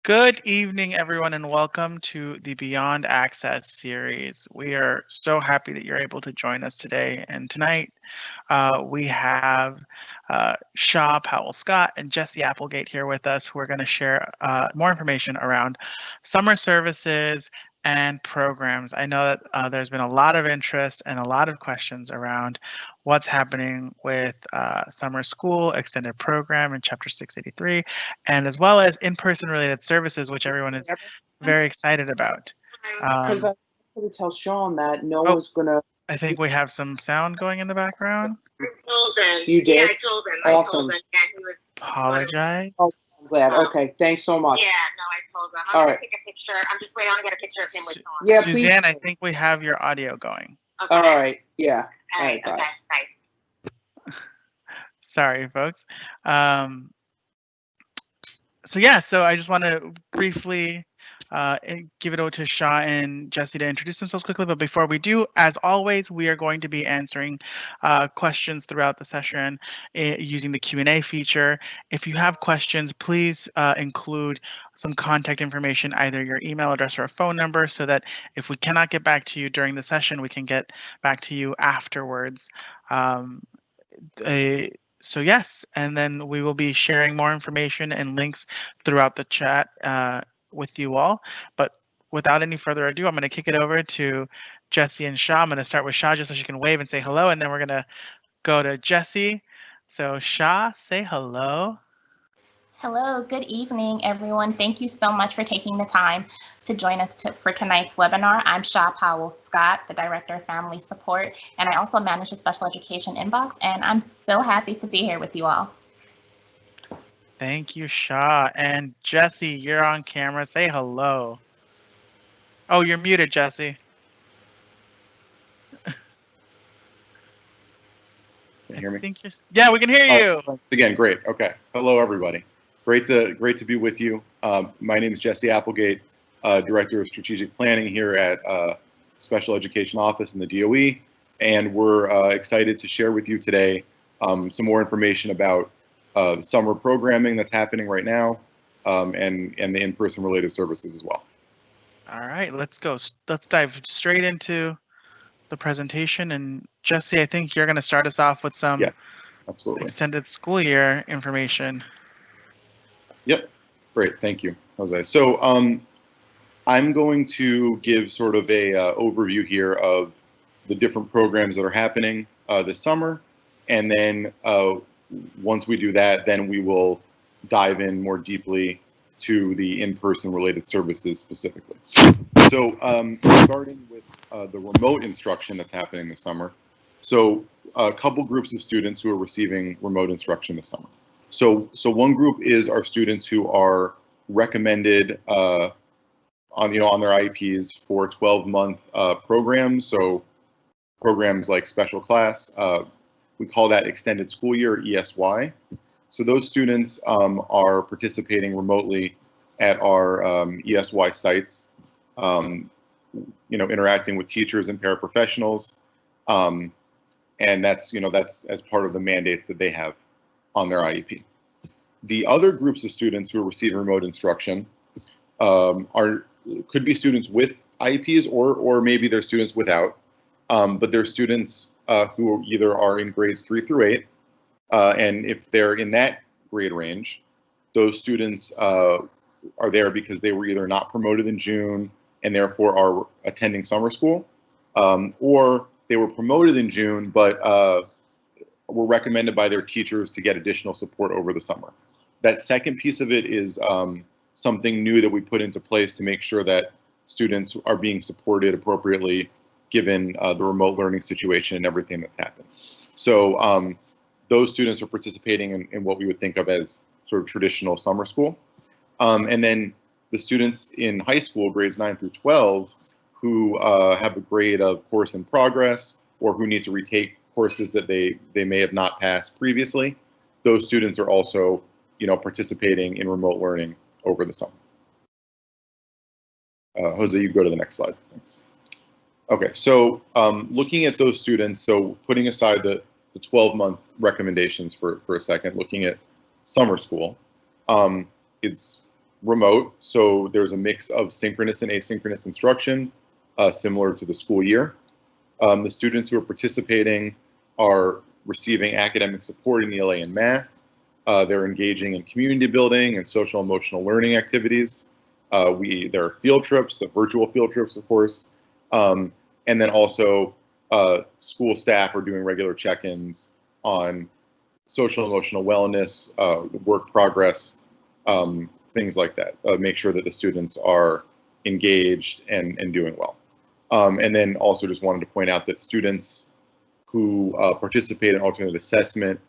Good evening, everyone, and welcome to the Beyond Access series. We are so happy that you're able to join us today. And tonight, we have Shah, Powell Scott, and Jesse Applegate here with us, who are going to share more information around summer services and programs. I know that there's been a lot of interest and a lot of questions around what's happening with summer school, extended program in Chapter 683, and as well as in-person related services, which everyone is very excited about. Because I wanted to tell Sean that no Oh, one's gonna. I think we have some sound going in the background. I told him. You did? Yeah, I told him. Awesome. I told him. Yeah, he was. Apologize. Oh, I'm glad. Okay, thanks so much. Yeah, no, I told him. I'm All gonna right. take a picture. I'm just waiting on to get a picture of him with Sean. Yeah, please. Suzanne, I think we have your audio going. Okay. All right. Yeah. All right. bye. Okay. Bye. Sorry, folks. So yeah, so I just want to briefly give it over to Shah and Jesse to introduce themselves quickly. But before we do, as always, we are going to be answering questions throughout the session using the Q&A feature. If you have questions, please include some contact information, either your email address or a phone number, so that if we cannot get back to you during the session, we can get back to you afterwards. So yes, and then we will be sharing more information and links throughout the chat with you all. But without any further ado, I'm going to kick it over to Jesse and Shah. I'm going to start with Shah just so she can wave and say hello, and then we're going to go to Jesse. So Shah, say hello. Hello, good evening, everyone. Thank you so much for taking the time to join us for tonight's webinar. I'm Shah Powell Scott, the Director of Family Support, and I also manage the Special Education Inbox, and I'm so happy to be here with you all. Thank you, Shah. And Jesse, you're on camera. Say hello. Oh, you're muted, Jesse. Can you hear me? Yeah, we can hear you. Thanks again, great. Okay, hello everybody. Great to be with you. My name is Jesse Applegate, Director of Strategic Planning here at Special Education Office in the DOE, and we're excited to share with you today some more information about summer programming that's happening right now, and the in-person related services as well. All right, let's go. Let's dive straight into the presentation. And Jesse, I think you're going to start us off with some Absolutely. extended school year information. Yep, great, thank you, Jose. So I'm going to give sort of a overview here of the different programs that are happening this summer, and then once we do that, then we will dive in more deeply to the in-person related services specifically. So starting with the remote instruction that's happening this summer. So a couple groups of students who are receiving remote instruction this summer. So one group is our students who are recommended on their IEPs for 12-month programs. So programs like special class, we call that extended school year, ESY. So those students are participating remotely at our ESY sites, interacting with teachers and paraprofessionals, and that's as part of the mandates that they have on their IEP. The other groups of students who are receiving remote instruction could be students with IEPs or maybe they're students without, but they're students who either are in grades 3 through 8, and if they're in that grade range, those students are there because they were either not promoted in June and therefore are attending summer school, or they were promoted in June but were recommended by their teachers to get additional support over the summer. That second piece of it is something new that we put into place to make sure that students are being supported appropriately given the remote learning situation and everything that's happened. So those students are participating in what we would think of as sort of traditional summer school. And then the students in high school, grades 9 through 12, who have a grade of course in progress or who need to retake courses that they may have not passed previously, those students are also participating in remote learning over the summer. Jose, you go to the next slide. Thanks. Okay, so looking at those students, so putting aside the 12-month recommendations for a second, looking at summer school, it's remote, so there's a mix of synchronous and asynchronous instruction, similar to the school year. The students who are participating are receiving academic support in ELA and math. They're engaging in community building and social emotional learning activities. There are field trips, virtual field trips, of course. And then also school staff are doing regular check-ins on social emotional wellness, work progress, things like that. Make sure that the students are engaged and doing well. And then also just wanted to point out that students who participate in alternate assessment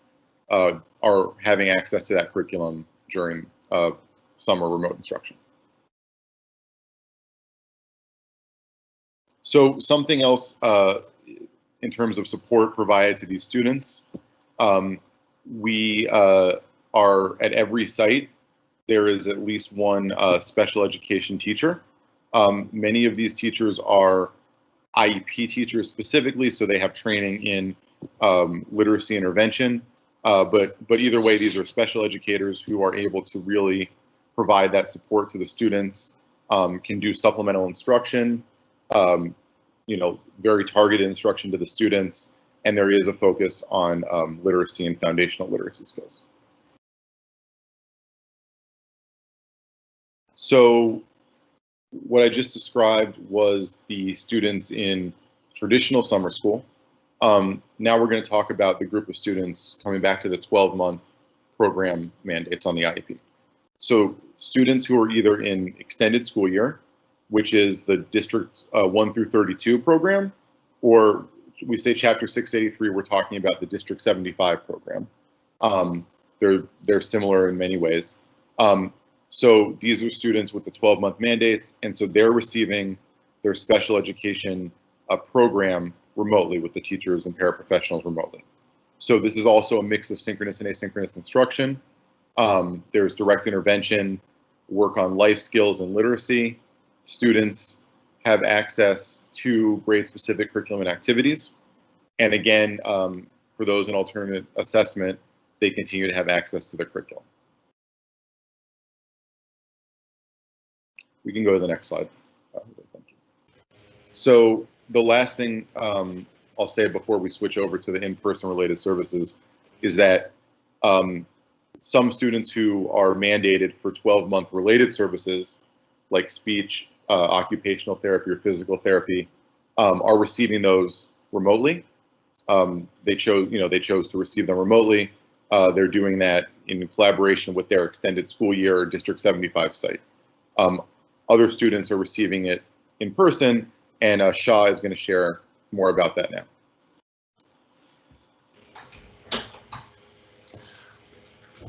are having access to that curriculum during summer remote instruction. So something else in terms of support provided to these students, we are at every site, there is at least one special education teacher. Many of these teachers are IEP teachers specifically, so they have training in literacy intervention. But either way, these are special educators who are able to really provide that support to the students, can do supplemental instruction, very targeted instruction to the students, and there is a focus on literacy and foundational literacy skills. So what I just described was the students in traditional summer school. Now we're going to talk about the group of students coming back to the 12-month program mandates on the IEP. So students who are either in extended school year, which is the District 1 through 32 program, or we say Chapter 683, we're talking about the District 75 program. They're similar in many ways. So these are students with the 12-month mandates, and so they're receiving their special education program remotely with the teachers and paraprofessionals remotely. So this is also a mix of synchronous and asynchronous instruction. There's direct intervention, work on life skills and literacy. Students have access to grade-specific curriculum and activities. And again, for those in alternate assessment, they continue to have access to the curriculum. We can go to the next slide. So the last thing I'll say before we switch over to the in-person related services is that some students who are mandated for 12-month related services, like speech, occupational therapy, or physical therapy, are receiving those remotely. They chose to receive them remotely. They're doing that in collaboration with their extended school year or District 75 site. Other students are receiving it in person, and Shah is going to share more about that now.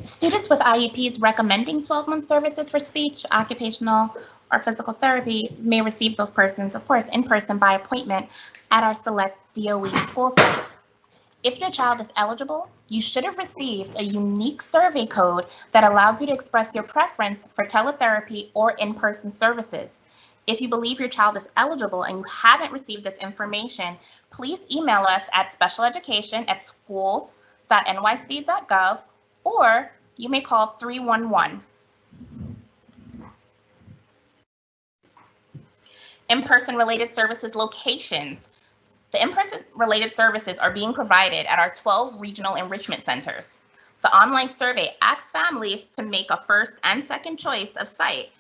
Students with IEPs recommending 12-month services for speech, occupational, or physical therapy may receive those persons, of course, in person by appointment at our select DOE school sites. If your child is eligible, you should have received a unique survey code that allows you to express your preference for teletherapy or in-person services. If you believe your child is eligible and you haven't received this information, please email us at specialeducation@schools.nyc.gov, or you may call 311. In-person related services locations. The in-person related services are being provided at our 12 regional enrichment centers. The online survey asks families to make a first and second choice of site.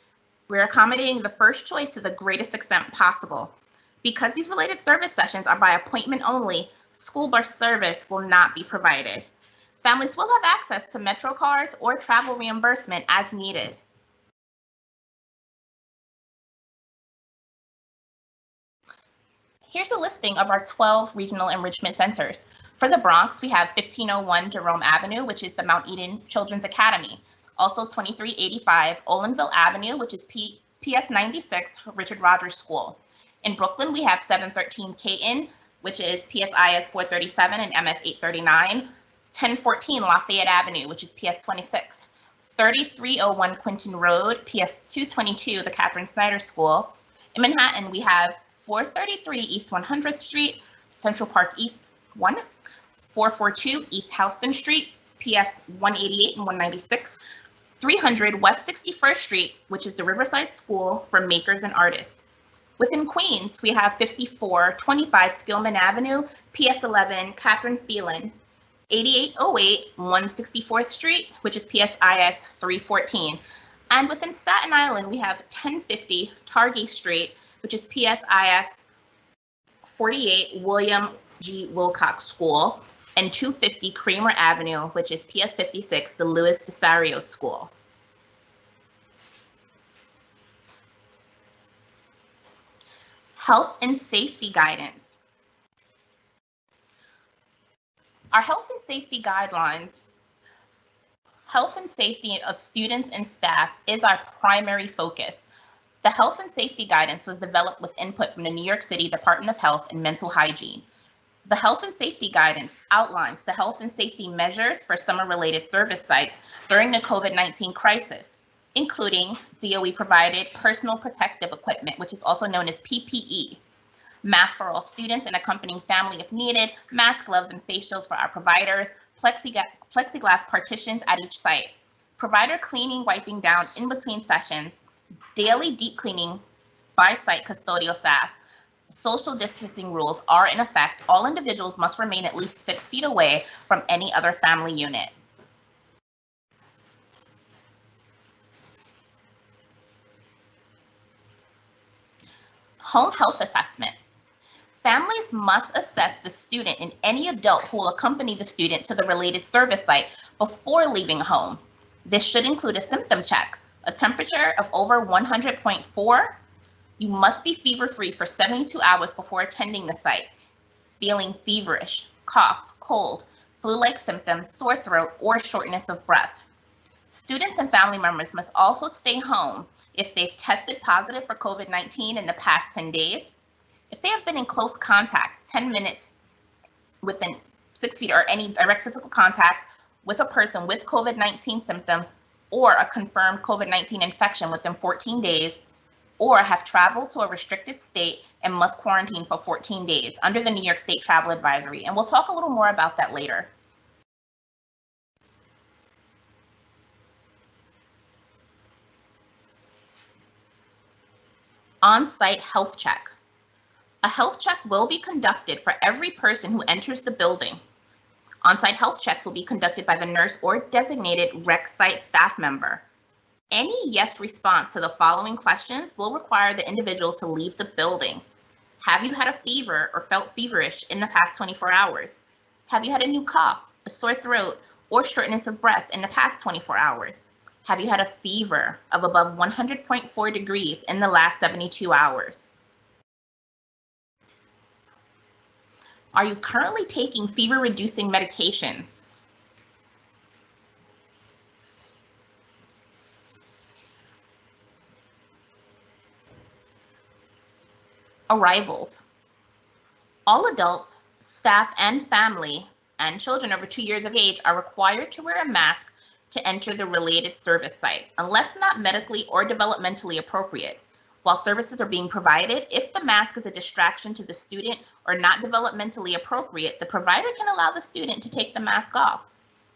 We're accommodating the first choice to the greatest extent possible. Because these related service sessions are by appointment only, school bus service will not be provided. Families will have access to Metro cards or travel reimbursement as needed. Here's a listing of our 12 regional enrichment centers. For the Bronx, we have 1501 Jerome Avenue, which is the Mount Eden Children's Academy. Also 2385 Olinville Avenue, which is PS 96 Richard Rogers School. In Brooklyn, we have 713 Caton, which is PSIS 437 and MS 839. 1014 Lafayette Avenue, which is PS 26. 3301 Quinton Road, PS 222, the Catherine Snyder School. In Manhattan, we have 433 East 100th Street, Central Park East 1, 442 East Houston Street, PS 188 and 196, 300 West 61st Street, which is the Riverside School for Makers and Artists. Within Queens, we have 5425 Skillman Avenue, PS 11, Catherine Phelan, 8808 164th Street, which is PSIS 314. And within Staten Island, we have 1050 Targay Street, which is PSIS 48 William G. Wilcox School, and 250 Kramer Avenue, which is PS 56, the Louis Desario School. Health and safety guidance. Our health and safety guidelines, health and safety of students and staff is our primary focus. The health and safety guidance was developed with input from the New York City Department of Health and Mental Hygiene. The health and safety guidance outlines the health and safety measures for summer-related service sites during the COVID-19 crisis, including DOE provided personal protective equipment, which is also known as PPE, masks for all students and accompanying family if needed, mask, gloves, and face shields for our providers, plexiglass partitions at each site, provider cleaning, wiping down in between sessions, daily deep cleaning by site custodial staff. Social distancing rules are in effect. All individuals must remain at least 6 feet away from any other family unit. Home health assessment. Families must assess the student and any adult who will accompany the student to the related service site before leaving home. This should include a symptom check, a temperature of over 100.4. You must be fever-free for 72 hours before attending the site. Feeling feverish, cough, cold, flu-like symptoms, sore throat, or shortness of breath. Students and family members must also stay home if they've tested positive for COVID-19 in the past 10 days, if they have been in close contact 10 minutes within 6 feet or any direct physical contact with a person with COVID-19 symptoms or a confirmed COVID-19 infection within 14 days, or have traveled to a restricted state and must quarantine for 14 days under the New York State Travel Advisory. And we'll talk a little more about that later. On-site health check. A health check will be conducted for every person who enters the building. On-site health checks will be conducted by the nurse or designated rec site staff member. Any yes response to the following questions will require the individual to leave the building. Have you had a fever or felt feverish in the past 24 hours? Have you had a new cough, a sore throat, or shortness of breath in the past 24 hours? Have you had a fever of above 100.4 degrees in the last 72 hours? Are you currently taking fever-reducing medications? Arrivals. All adults, staff, and family, and children over 2 years of age are required to wear a mask to enter the related service site, unless not medically or developmentally appropriate. While services are being provided, if the mask is a distraction to the student or not developmentally appropriate, the provider can allow the student to take the mask off.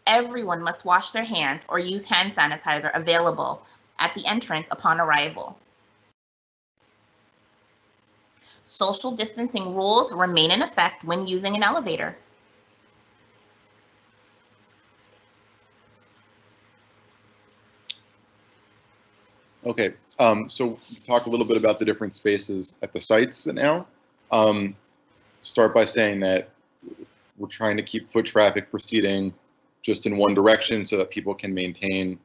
Everyone must wash their hands or use hand sanitizer available at the entrance upon arrival. Social distancing rules remain in effect when using an elevator. Okay, so talk a little bit about the different spaces at the sites now. Start by saying that we're trying to keep foot traffic proceeding just in one direction so that people can maintain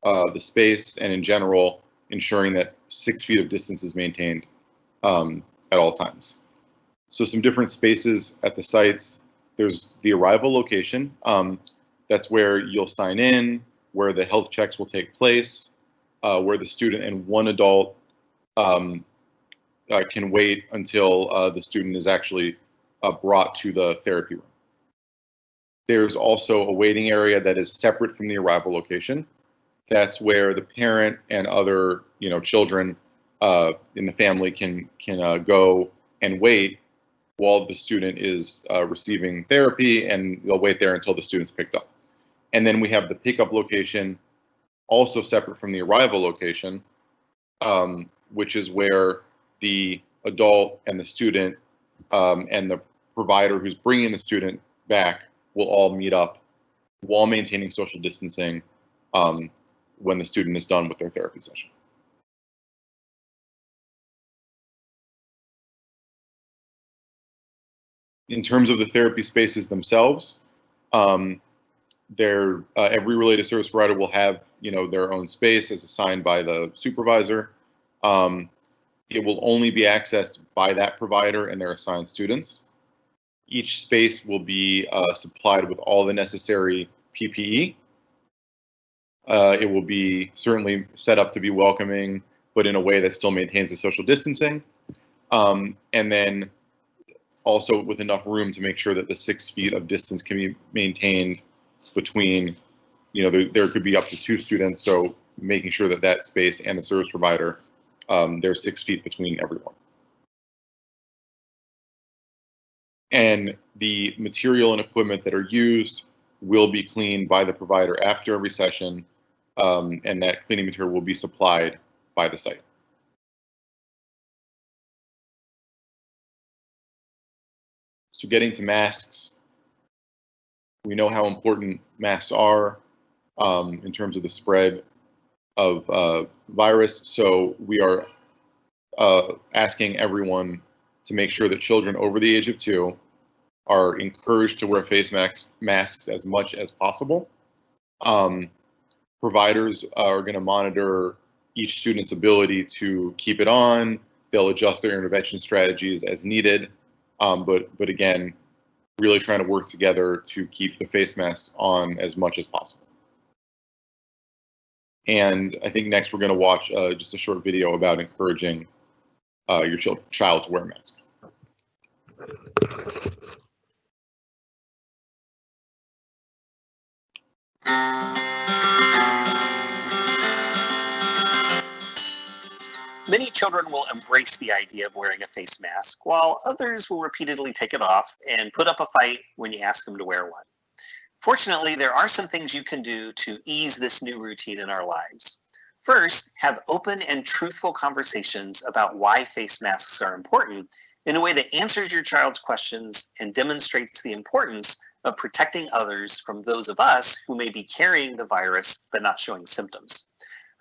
the space, and in general, ensuring that 6 feet of distance is maintained at all times. So some different spaces at the sites. There's the arrival location. That's where you'll sign in, where the health checks will take place, where the student and one adult can wait until the student is actually brought to the therapy room. There's also a waiting area that is separate from the arrival location. That's where the parent and other children in the family can go and wait while the student is receiving therapy, and they'll wait there until the student's picked up. And then we have the pickup location, also separate from the arrival location, which is where the adult and the student and the provider who's bringing the student back will all meet up while maintaining social distancing when the student is done with their therapy session. In terms of the therapy spaces themselves, every related service provider will have, their own space as assigned by the supervisor. It will only be accessed by that provider and their assigned students. Each space will be supplied with all the necessary PPE. It will be certainly set up to be welcoming, but in a way that still maintains the social distancing. And then also with enough room to make sure that the 6 feet of distance can be maintained between, there could be up to 2 students. So making sure that that space and the service provider, there's 6 feet between everyone. And the material and equipment that are used will be cleaned by the provider after every session, and that cleaning material will be supplied by the site. So getting to masks, we know how important masks are in terms of the spread of virus. So we are asking everyone to make sure that children over the age of 2 are encouraged to wear face masks as much as possible. Providers are going to monitor each student's ability to keep it on. They'll adjust their intervention strategies as needed. But again, really trying to work together to keep the face masks on as much as possible. And I think next we're going to watch just a short video about encouraging your child to wear a mask. Many children will embrace the idea of wearing a face mask, while others will repeatedly take it off and put up a fight when you ask them to wear one. Fortunately, there are some things you can do to ease this new routine in our lives. First, have open and truthful conversations about why face masks are important in a way that answers your child's questions and demonstrates the importance of protecting others from those of us who may be carrying the virus but not showing symptoms.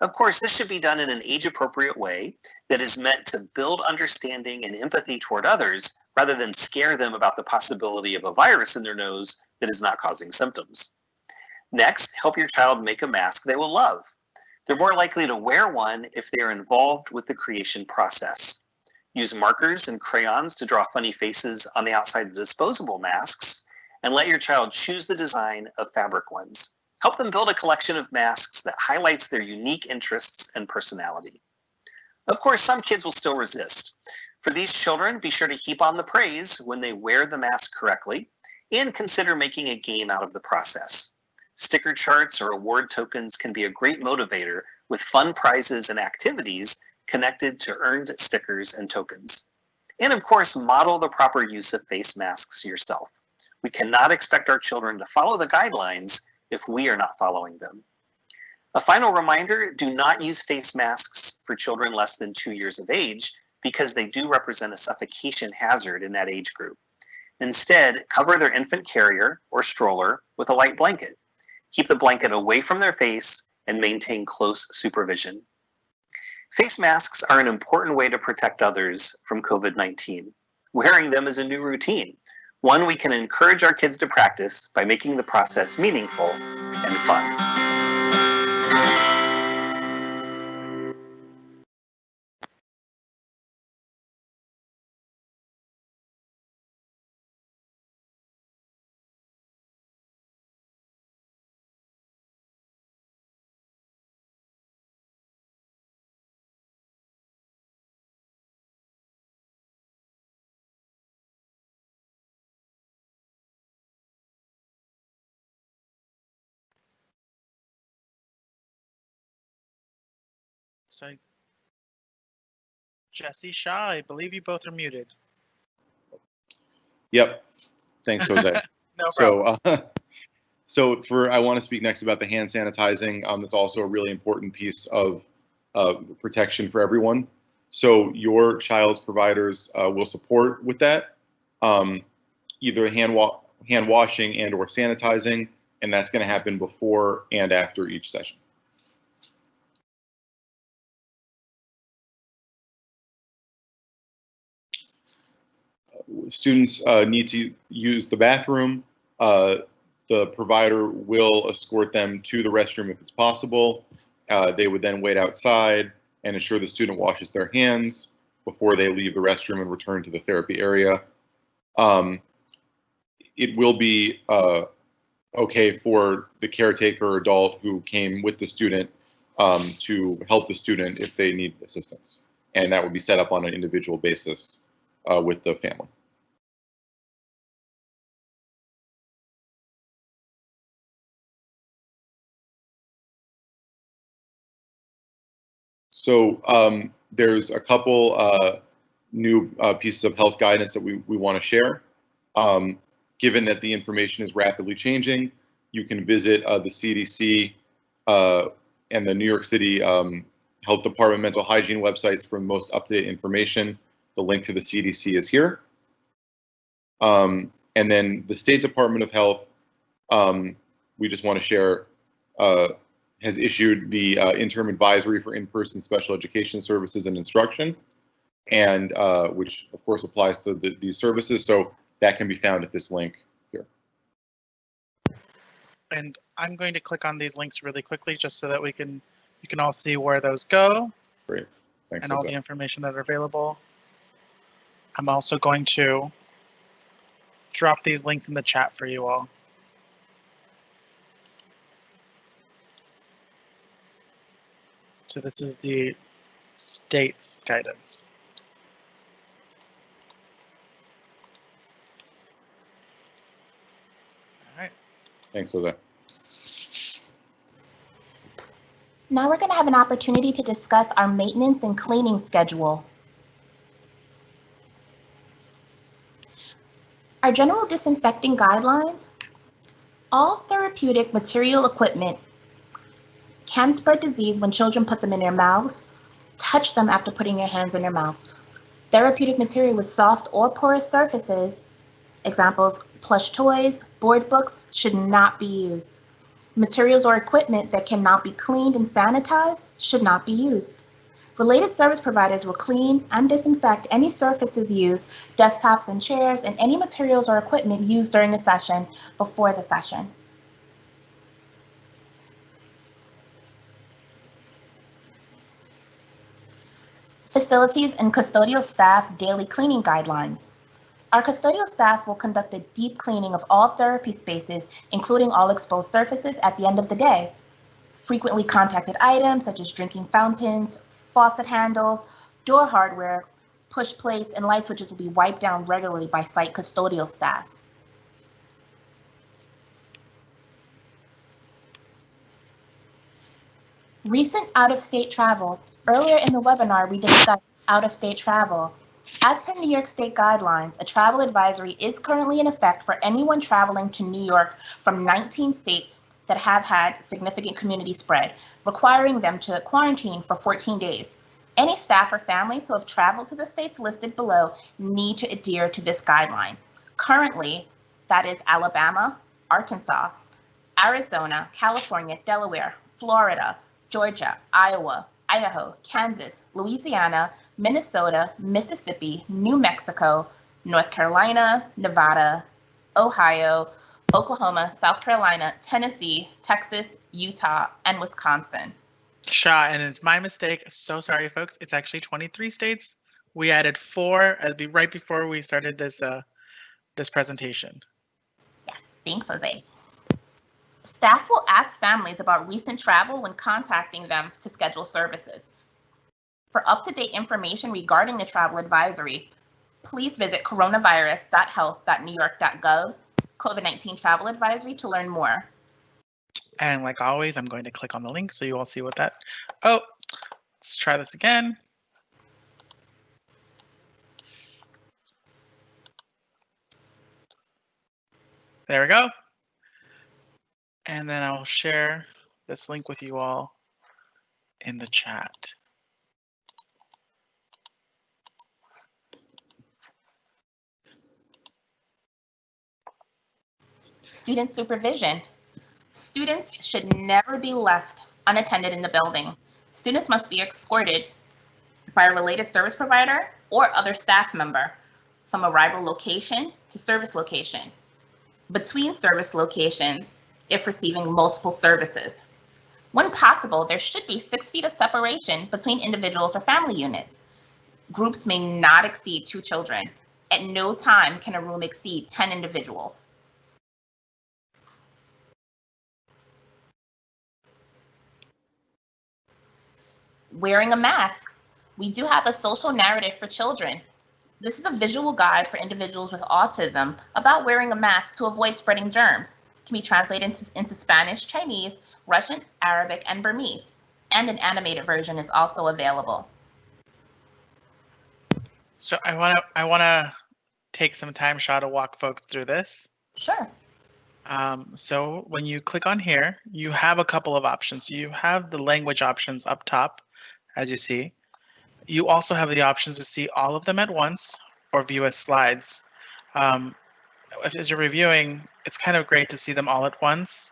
Of course, this should be done in an age-appropriate way that is meant to build understanding and empathy toward others rather than scare them about the possibility of a virus in their nose that is not causing symptoms. Next, help your child make a mask they will love. They're more likely to wear one if they are involved with the creation process. Use markers and crayons to draw funny faces on the outside of disposable masks, and let your child choose the design of fabric ones. Help them build a collection of masks that highlights their unique interests and personality. Of course, some kids will still resist. For these children, be sure to heap on the praise when they wear the mask correctly, and consider making a game out of the process. Sticker charts or award tokens can be a great motivator with fun prizes and activities connected to earned stickers and tokens. And of course, model the proper use of face masks yourself. We cannot expect our children to follow the guidelines if we are not following them. A final reminder, do not use face masks for children less than 2 years of age because they do represent a suffocation hazard in that age group. Instead, cover their infant carrier or stroller with a light blanket. Keep the blanket away from their face and maintain close supervision. Face masks are an important way to protect others from COVID-19. Wearing them is a new routine, one we can encourage our kids to practice by making the process meaningful and fun. So, Jesse, Shah, I believe you both are muted. Yep. Thanks, Jose. No problem. So I want to speak next about the hand sanitizing. It's also a really important piece of protection for everyone. So your child's providers will support with that, either hand washing and or sanitizing, and that's going to happen before and after each session. Students need to use the bathroom. The provider will escort them to the restroom if it's possible. They would then wait outside and ensure the student washes their hands before they leave the restroom and return to the therapy area. It will be okay for the caretaker or adult who came with the student to help the student if they need assistance. And that would be set up on an individual basis with the family. So there's a couple new pieces of health guidance that we want to share. Given that the information is rapidly changing, you can visit the CDC and the New York City Health Department mental hygiene websites for most up-to-date information. The link to the CDC is here. And then the State Department of Health, we just want to share, has issued the interim advisory for in-person special education services and instruction, and which of course applies to these services. So that can be found at this link here. And I'm going to click on these links really quickly just so that you can all see where those go. Great, thanks. And all the information that are available. I'm also going to drop these links in the chat for you all. So this is the state's guidance. All right. Thanks, Jose. Now we're going to have an opportunity to discuss our maintenance and cleaning schedule. Our general disinfecting guidelines: all therapeutic material equipment can spread disease when children put them in their mouths, touch them after putting their hands in their mouths. Therapeutic material with soft or porous surfaces, examples, plush toys, board books, should not be used. Materials or equipment that cannot be cleaned and sanitized should not be used. Related service providers will clean and disinfect any surfaces used, desktops and chairs, and any materials or equipment used during the session before the session. Facilities and custodial staff daily cleaning guidelines. Our custodial staff will conduct a deep cleaning of all therapy spaces, including all exposed surfaces, at the end of the day. Frequently contacted items such as drinking fountains, faucet handles, door hardware, push plates, and light switches will be wiped down regularly by site custodial staff. Recent out-of-state travel. Earlier in the webinar, we discussed out-of-state travel. As per New York State guidelines, a travel advisory is currently in effect for anyone traveling to New York from 19 states that have had significant community spread, requiring them to quarantine for 14 days. Any staff or families who have traveled to the states listed below need to adhere to this guideline. Currently, that is Alabama, Arkansas, Arizona, California, Delaware, Florida, Georgia, Iowa, Idaho, Kansas, Louisiana, Minnesota, Mississippi, New Mexico, North Carolina, Nevada, Ohio, Oklahoma, South Carolina, Tennessee, Texas, Utah, and Wisconsin. Shah, and it's my mistake. So sorry, folks. It's actually 23 states. We added 4 right before we started this this presentation. Yes, thanks, Jose. Staff will ask families about recent travel when contacting them to schedule services. For up-to-date information regarding the travel advisory, please visit coronavirus.health.newyork.gov COVID-19 travel advisory to learn more. And like always, I'm going to click on the link so you all see what that. Oh, let's try this again. There we go. And then I'll share this link with you all in the chat. Student supervision. Students should never be left unattended in the building. Students must be escorted by a related service provider or other staff member from arrival location to service location, between service locations if receiving multiple services. When possible, there should be 6 feet of separation between individuals or family units. Groups may not exceed 2 children. At no time can a room exceed 10 individuals. Wearing a mask. We do have a social narrative for children. This is a visual guide for individuals with autism about wearing a mask to avoid spreading germs. It can be translated into Spanish, Chinese, Russian, Arabic, and Burmese. And an animated version is also available. So I wanna take some time, Shah, to walk folks through this. Sure. So when you click on here, you have a couple of options. You have the language options up top, as you see. You also have the options to see all of them at once or view as slides. As you're reviewing, it's kind of great to see them all at once.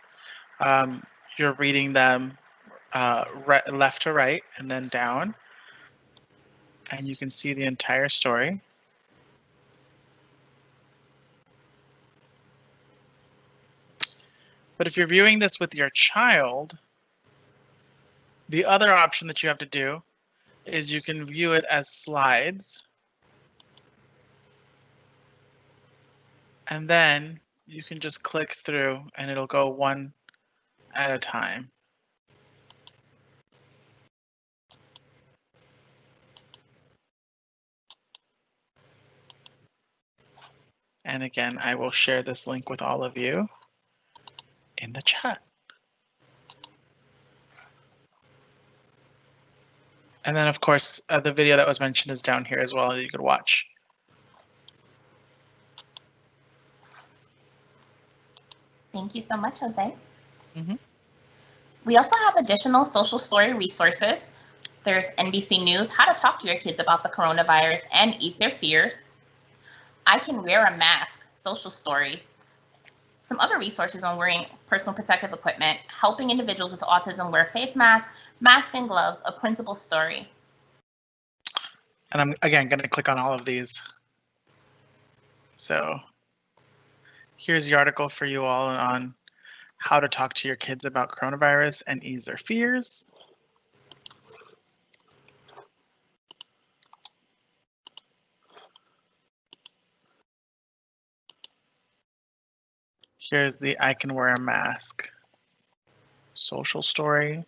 You're reading them left to right and then down, and you can see the entire story. But if you're viewing this with your child, the other option that you have to do is you can view it as slides. And then you can just click through and it'll go one at a time. And again, I will share this link with all of you in the chat. And then, of course, the video that was mentioned is down here as well that you could watch. Thank you so much, Jose. Mm-hmm. We also have additional social story resources. There's NBC News, how to talk to your kids about the coronavirus and ease their fears. I Can Wear a Mask, social story. Some other resources on wearing personal protective equipment, helping individuals with autism wear face masks, mask and gloves, a printable story. And I'm, again, going to click on all of these. So here's the article for you all on how to talk to your kids about coronavirus and ease their fears. Here's the I Can Wear a Mask social story.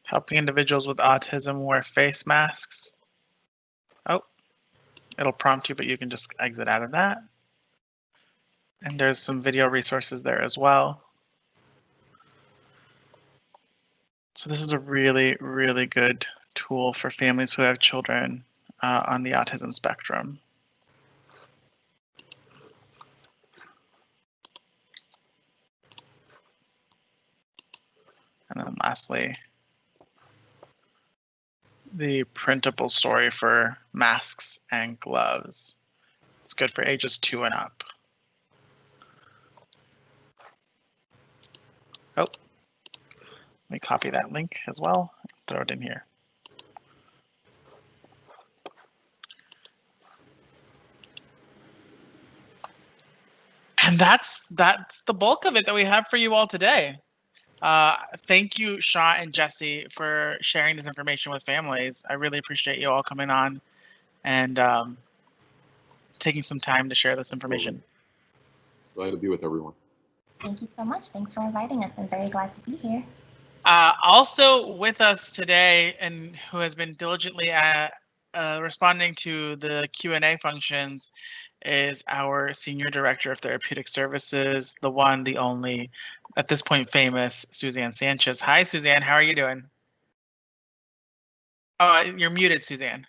Helping individuals with autism wear face masks. Oh, it'll prompt you, but you can just exit out of that. And there's some video resources there as well. So this is a really, really good tool for families who have children on the autism spectrum. And then lastly, the printable story for masks and gloves. It's good for ages 2 and up. Oh, let me copy that link as well, throw it in here. And that's the bulk of it that we have for you all today. Thank you, Shah and Jesse, for sharing this information with families. I really appreciate you all coming on and taking some time to share this information. Glad to be with everyone. Thank you so much. Thanks for inviting us. I'm very glad to be here. Also with us today, and who has been diligently responding to the Q&A functions, is our Senior Director of Therapeutic Services, the one, the only, at this point famous, Suzanne Sanchez. Hi, Suzanne. How are you doing? Oh, you're muted, Suzanne.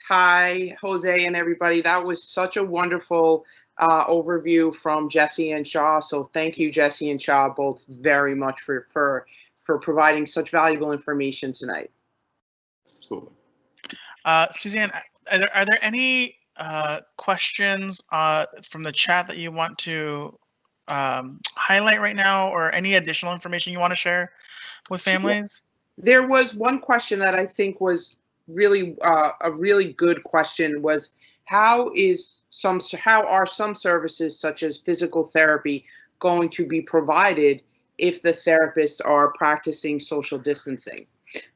Hi, Jose and everybody. That was such a wonderful overview from Jesse and Shah. So thank you, Jesse and Shah, both very much for providing such valuable information tonight. Absolutely. Suzanne, are there any questions from the chat that you want to highlight right now, or any additional information you want to share with families? There was one question that I think was really a really good question, was how are some services such as physical therapy going to be provided if the therapists are practicing social distancing?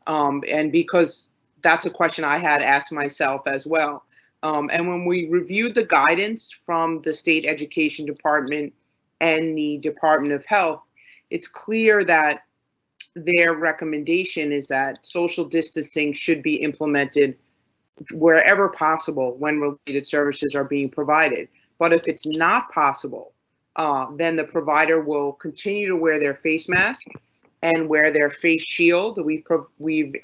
And because that's a question I had asked myself as well. And when we reviewed the guidance from the State Education Department and the Department of Health, it's clear that their recommendation is that social distancing should be implemented wherever possible when related services are being provided. But if it's not possible, then the provider will continue to wear their face mask and wear their face shield. We've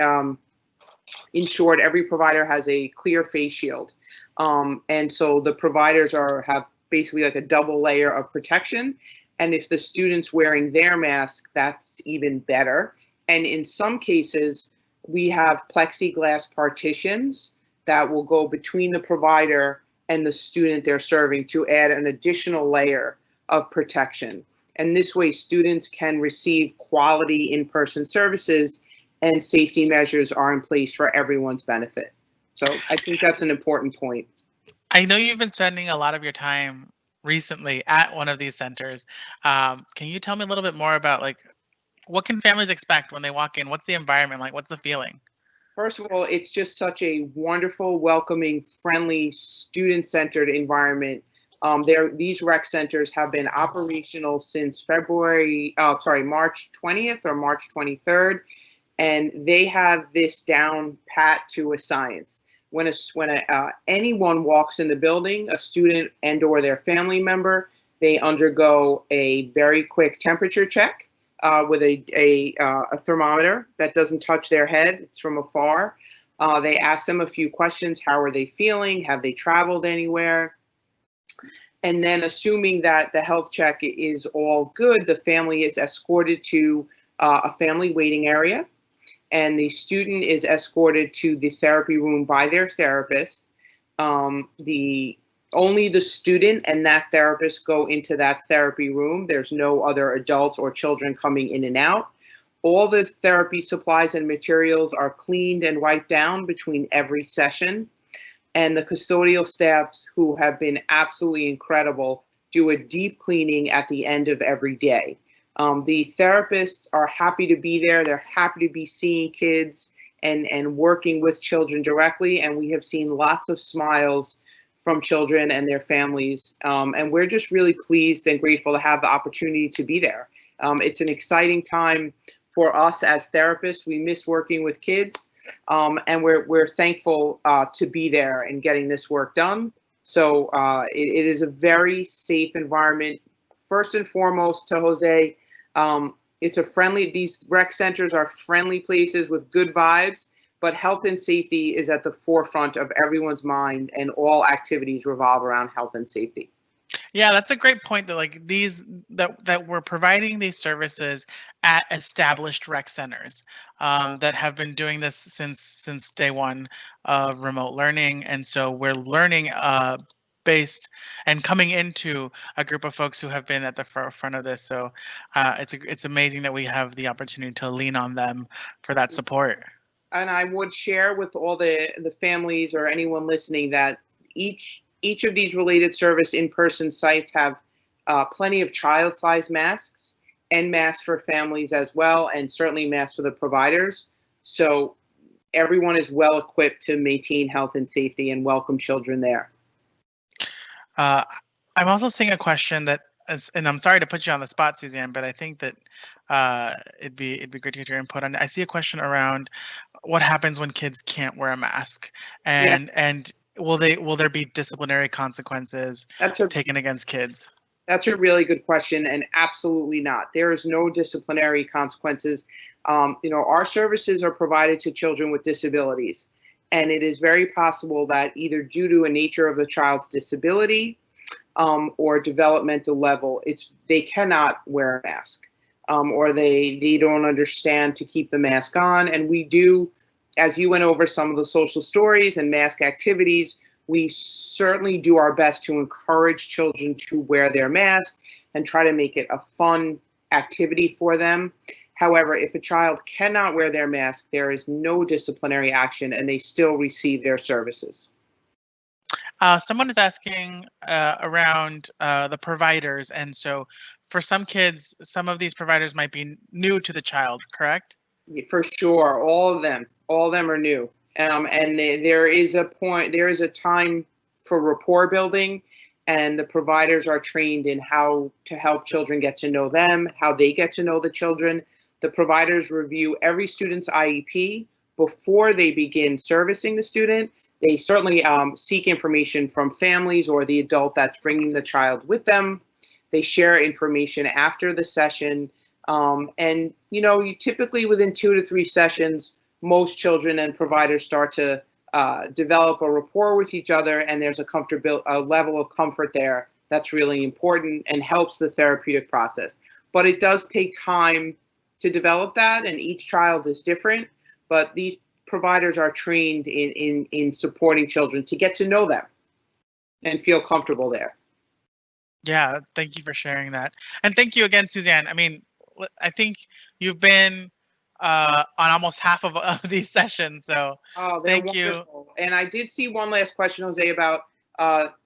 ensured every provider has a clear face shield. And so the providers have basically like a double layer of protection. And if the student's wearing their mask, that's even better. And in some cases, we have plexiglass partitions that will go between the provider and the student they're serving to add an additional layer of protection. And this way, students can receive quality in-person services and safety measures are in place for everyone's benefit. So I think that's an important point. I know you've been spending a lot of your time recently at one of these centers. Can you tell me a little bit more about, like, what can families expect when they walk in? What's the environment like? What's the feeling? First of all, it's just such a wonderful, welcoming, friendly, student-centered environment. These rec centers have been operational since March 20th or March 23rd, and they have this down pat to a science. When anyone walks in the building, a student and/or their family member, they undergo a very quick temperature check with a thermometer that doesn't touch their head. It's from afar. They ask them a few questions. How are they feeling? Have they traveled anywhere? And then, assuming that the health check is all good, the family is escorted to a family waiting area, and the student is escorted to the therapy room by their therapist. Only the student and that therapist go into that therapy room. There's no other adults or children coming in and out. All the therapy supplies and materials are cleaned and wiped down between every session. And the custodial staffs, who have been absolutely incredible, do a deep cleaning at the end of every day. The therapists are happy to be there. They're happy to be seeing kids and working with children directly. And we have seen lots of smiles from children and their families. And we're just really pleased and grateful to have the opportunity to be there. It's an exciting time for us as therapists. We miss working with kids, and we're thankful to be there and getting this work done. So it is a very safe environment. First and foremost, to Jose, these rec centers are friendly places with good vibes, but health and safety is at the forefront of everyone's mind, and all activities revolve around health and safety. Yeah, that's a great point, that like that we're providing these services at established rec centers that have been doing this since day one of remote learning. And so we're learning based and coming into a group of folks who have been at the forefront of this. So it's amazing that we have the opportunity to lean on them for that support. And I would share with all the families or anyone listening that each of these related service in-person sites have plenty of child-sized masks and masks for families as well, and certainly masks for the providers. So everyone is well equipped to maintain health and safety and welcome children there. I'm also seeing a question that, and I'm sorry to put you on the spot, Suzanne, but I think that it'd be great to get your input on it. I see a question around what happens when kids can't wear a mask, and will there be disciplinary consequences taken against kids? That's a really good question, and absolutely not. There is no disciplinary consequences. Our services are provided to children with disabilities, and it is very possible that either due to a nature of the child's disability or developmental level, they cannot wear a mask, or they don't understand to keep the mask on. And we do, as you went over some of the social stories and mask activities, we certainly do our best to encourage children to wear their mask and try to make it a fun activity for them. However, if a child cannot wear their mask, there is no disciplinary action and they still receive their services. Someone is asking around the providers. And so for some kids, some of these providers might be new to the child, correct? For sure. All of them are new. And there is a time for rapport building, and the providers are trained in how to help children get to know them, how they get to know the children. The providers review every student's IEP before they begin servicing the student. They certainly seek information from families or the adult that's bringing the child with them. They share information after the session. And you typically within 2 to 3 sessions, most children and providers start to develop a rapport with each other, and there's a level of comfort there that's really important and helps the therapeutic process. But it does take time to develop that, and each child is different. But these providers are trained in supporting children to get to know them and feel comfortable there. Yeah, thank you for sharing that. And thank you again, Suzanne. I mean, I think you've been on almost half of these sessions, so thank you. And I did see one last question, Jose, about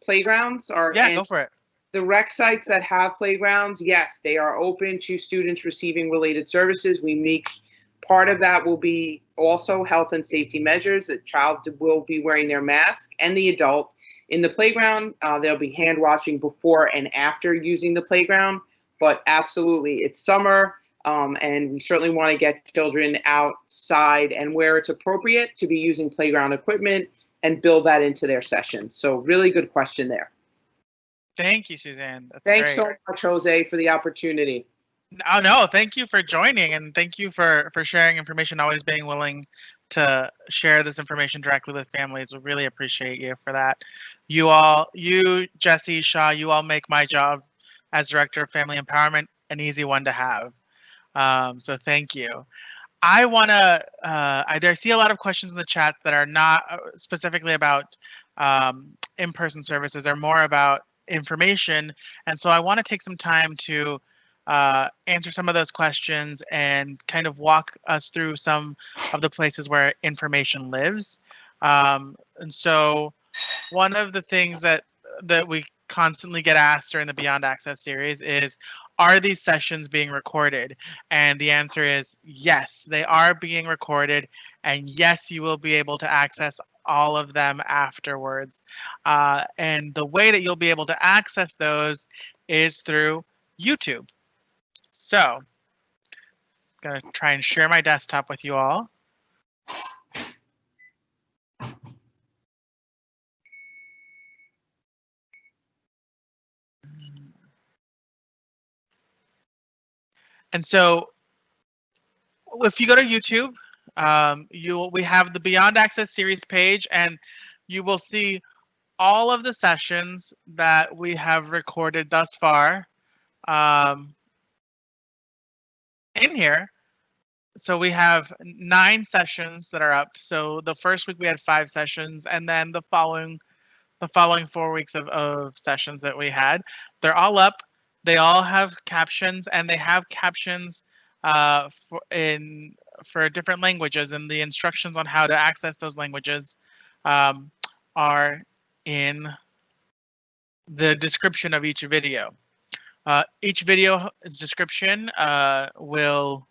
playgrounds. Go for it. The rec sites that have playgrounds, yes, they are open to students receiving related services. Part of that will be also health and safety measures. The child will be wearing their mask, and the adult. In the playground, there'll be hand washing before and after using the playground. But absolutely, it's summer, and we certainly want to get children outside and where it's appropriate to be using playground equipment and build that into their session. So really good question there. Thank you, Suzanne. Thanks so much, Jose, for the opportunity. Oh, no, thank you for joining, and thank you for sharing information, always being willing to share this information directly with families. We really appreciate you for that. You, Jesse, Shah, you all make my job as Director of Family Empowerment an easy one to have. So thank you. I want to, I see a lot of questions in the chat that are not specifically about in-person services, they're more about information. And so I want to take some time to answer some of those questions and kind of walk us through some of the places where information lives. And so one of the things that we constantly get asked during the Beyond Access series is, are these sessions being recorded? And the answer is yes, they are being recorded. And yes, you will be able to access all of them afterwards. And the way that you'll be able to access those is through YouTube. So I'm going to try and share my desktop with you all. And so if you go to YouTube, we have the Beyond Access series page, and you will see all of the sessions that we have recorded thus far in here. So we have 9 sessions that are up. So the first week we had 5 sessions, and then the following 4 weeks of sessions that we had, they're all up. They all have captions, and they have captions for different languages, and the instructions on how to access those languages are in the description of each video. Each video's description will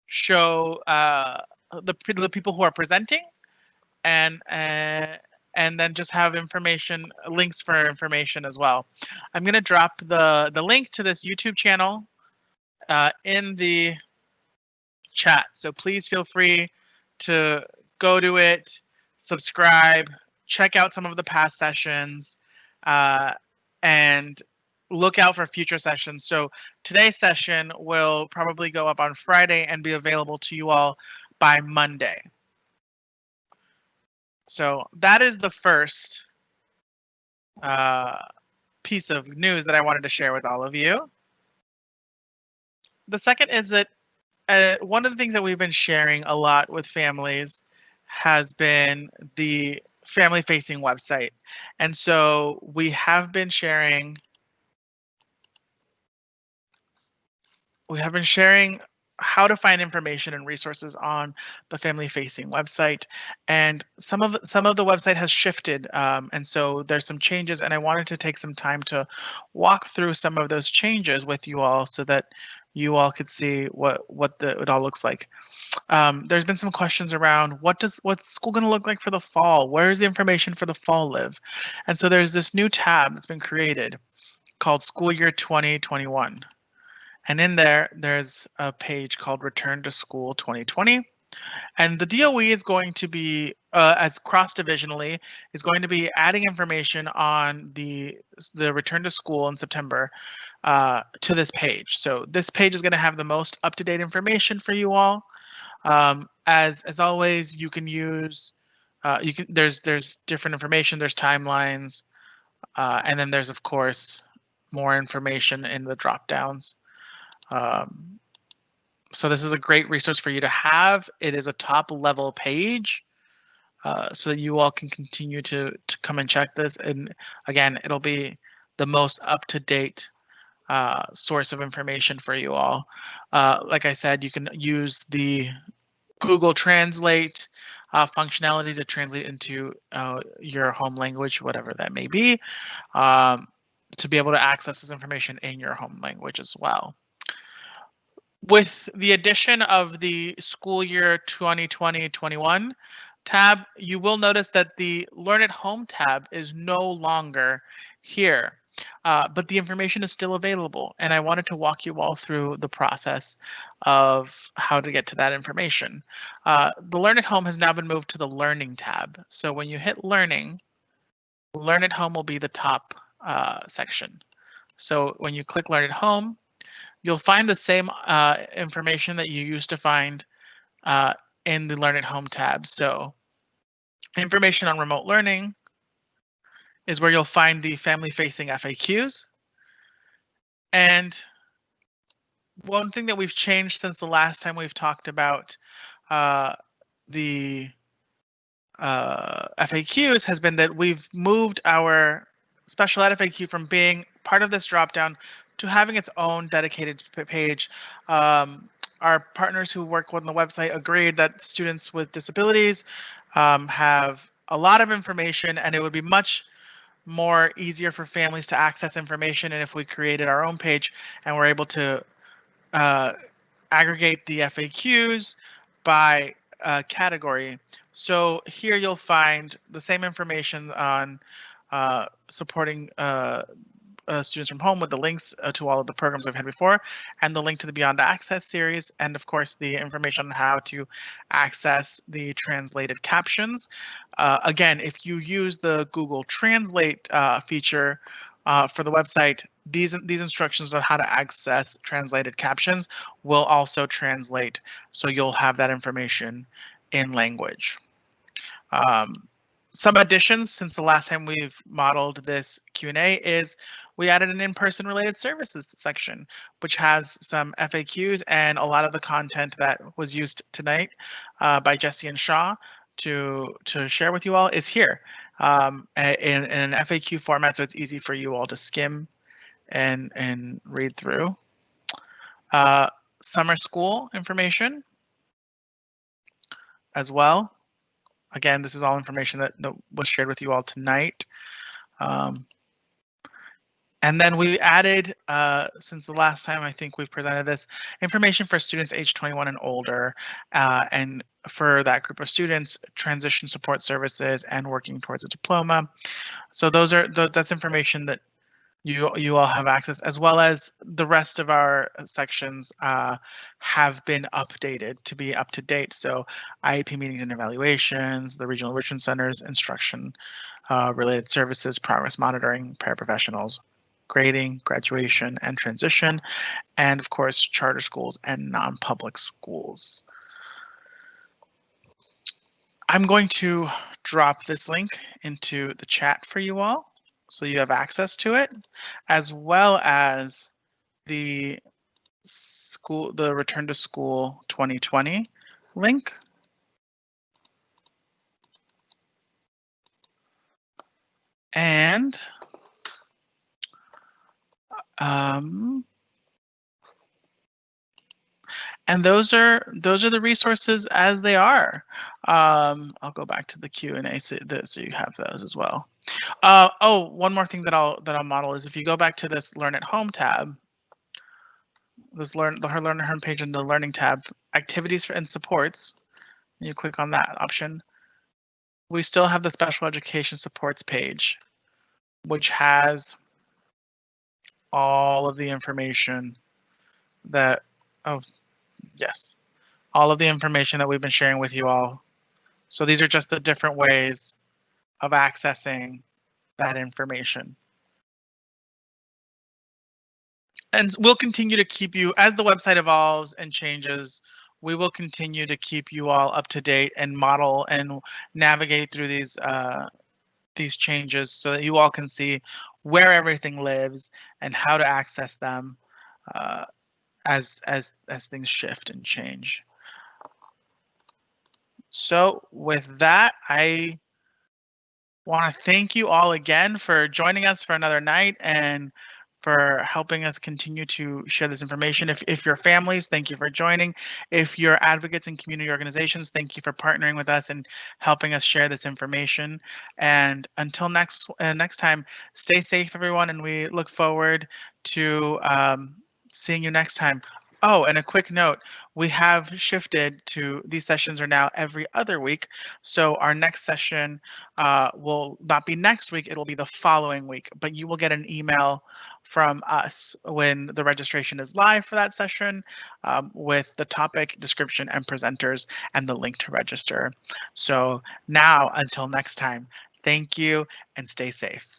show the people who are presenting, and then just have information, links for information as well. I'm going to drop the link to this YouTube channel in the chat. So please feel free to go to it, subscribe, check out some of the past sessions and look out for future sessions. So today's session will probably go up on Friday and be available to you all by Monday. So that is the first piece of news that I wanted to share with all of you. The second is that one of the things that we've been sharing a lot with families has been the Family-Facing website. And so we have been sharing how to find information and resources on the Family-Facing website, and some of the website has shifted, and so there's some changes, and I wanted to take some time to walk through some of those changes with you all so that you all could see what it all looks like. There's been some questions around what's school going to look like for the fall? Where is the information for the fall live? And so there's this new tab that's been created called School Year 2021. And in there's a page called Return to School 2020. And the DOE is going to be, as cross-divisionally, is going to be adding information on the return to school in September to this page. So this page is going to have the most up-to-date information for you all. As always, you can use, there's different information, there's timelines, and then there's, of course, more information in the drop-downs. So this is a great resource for you to have. It is a top level page so that you all can continue to come and check this. And again, it'll be the most up-to-date source of information for you all. Like I said, you can use the Google Translate functionality to translate into your home language, whatever that may be, to be able to access this information in your home language as well. With the addition of the school year 2020-21 tab, you will notice that the Learn at Home tab is no longer here, but the information is still available. And I wanted to walk you all through the process of how to get to that information. The Learn at Home has now been moved to the Learning tab. So when you hit Learning, Learn at Home will be the top section. So when you click Learn at Home, you'll find the same information that you used to find in the Learn at Home tab. So information on remote learning is where you'll find the Family-Facing FAQs. And one thing that we've changed since the last time we've talked about the FAQs has been that we've moved our special ed FAQ from being part of this dropdown to having its own dedicated page. Our partners who work on the website agreed that students with disabilities have a lot of information, and it would be much more easier for families to access information. And if we created our own page and we're able to aggregate the FAQs by category. So here you'll find the same information on supporting students from home with the links to all of the programs we've had before, and the link to the Beyond Access series, and of course the information on how to access the translated captions. Again, if you use the Google Translate feature for the website, these instructions on how to access translated captions will also translate, so you'll have that information in language. Some additions since the last time we've modeled this Q&A is we added an in-person related services section, which has some FAQs and a lot of the content that was used tonight by Jesse and Shah to share with you all is here in an FAQ format, so it's easy for you all to skim and read through. Summer school information as well. Again, this is all information that was shared with you all tonight. And then we added, since the last time I think we've presented this, information for students age 21 and older, and for that group of students, transition support services and working towards a diploma. So that's information that you all have access, as well as the rest of our sections have been updated to be up to date. So IEP meetings and evaluations, the regional enrichment centers, instruction related services, progress monitoring, paraprofessionals, grading, graduation and transition, and of course charter schools and non-public schools. I'm going to drop this link into the chat for you all, so you have access to it, as well as the Return to School 2020 link. And those are the resources as they are. I'll go back to the Q&A so you have those as well. Oh, one more thing that I'll model is if you go back to this Learn at Home tab, this Learn at Home page in the Learning tab, Activities and Supports, and you click on that option. We still have the Special Education Supports page, which has all of the information that, all of the information that we've been sharing with you all. So these are just the different ways of accessing that information. And we'll continue to keep you, as the website evolves and changes, we will continue to keep you all up to date and model and navigate through these changes so that you all can see where everything lives and how to access them as things shift and change. So with that, I want to thank you all again for joining us for another night and for helping us continue to share this information. If you're families, thank you for joining. If you're advocates and community organizations, thank you for partnering with us and helping us share this information. And until next time, stay safe, everyone, and we look forward to seeing you next time. Oh, and a quick note, we have shifted to these sessions are now every other week. So our next session will not be next week, it'll be the following week, but you will get an email from us when the registration is live for that session with the topic, description, and presenters and the link to register. So now until next time, thank you and stay safe.